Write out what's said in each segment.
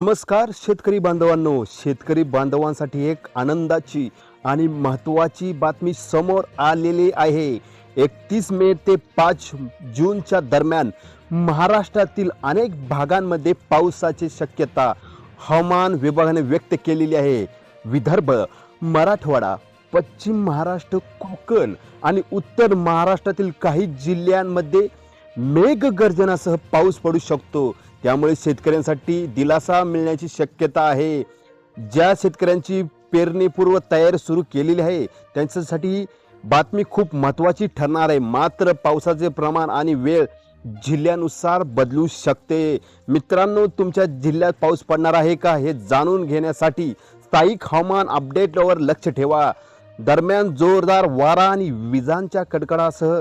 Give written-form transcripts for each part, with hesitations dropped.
नमस्कार शेतकरी बांधवांनो, शेतकरी बांधवांसाठी एक आनंदाची आणि महत्त्वाची बातमी समोर आलेली आहे. 31 मे ते 5 जूनच्या दरम्यान महाराष्ट्रातील अनेक भागांमध्ये पावसाची शक्यता हवामान विभागाने व्यक्त केलेली आहे. विदर्भ, मराठवाडा, पश्चिम महाराष्ट्र, कोकण आणि उत्तर महाराष्ट्रातील काही जिल्ह्यांमध्ये मेघगर्जनासह पाऊस पडू शकतो. त्यामुळे शेतकऱ्यांसाठी दिलासा मिळण्याची शक्यता आहे. ज्या शेतकऱ्यांची पेरणीपूर्व तयारी सुरू केलेली आहे त्यांच्यासाठी बातमी खूप महत्त्वाची ठरणार आहे. मात्र पावसाचे प्रमाण आणि वेळ जिल्ह्यानुसार बदलू शकते. मित्रांनो, तुमच्या जिल्ह्यात पाऊस पडणार आहे का हे जाणून घेण्यासाठी स्थायिक हवामान अपडेटवर लक्ष ठेवा. दरम्यान जोरदार वारा आणि विजांच्या कडकडासह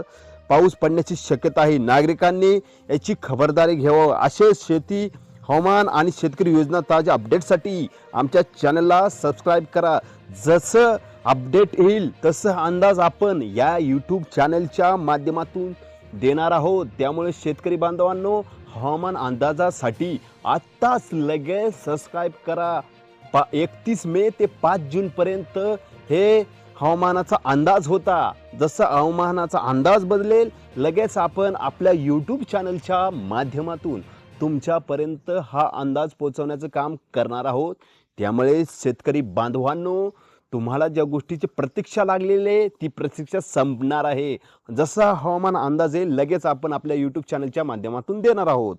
पाऊस पडण्याची शक्यता आहे. नागरिकांनी याची खबरदारी घ्यावी. असे शेती, हवामान आणि शेतकरी योजना ताज्या अपडेटसाठी आमच्या चॅनलला सबस्क्राईब करा. जसं अपडेट येईल तसं अंदाज आपण या यूट्यूब चॅनलच्या माध्यमातून देणार आहोत. त्यामुळे शेतकरी बांधवांनो, हवामान अंदाजासाठी आत्ताच लगेच सबस्क्राईब करा. 31 मे ते 5 जूनपर्यंत हे हवामानाचा अंदाज होता. जसं हवामानाचा अंदाज बदलेल लगेच आपण आपल्या यूट्यूब चॅनलच्या माध्यमातून तुमच्यापर्यंत हा अंदाज पोहोचवण्याचं काम करणार आहोत. त्यामुळे शेतकरी बांधवांनो, तुम्हाला ज्या गोष्टीची प्रतीक्षा लागलेली आहे ती प्रतीक्षा संपणार आहे. जसा हवामान अंदाज येईल लगेच आपण आपल्या यूट्यूब चॅनलच्या माध्यमातून देणार आहोत.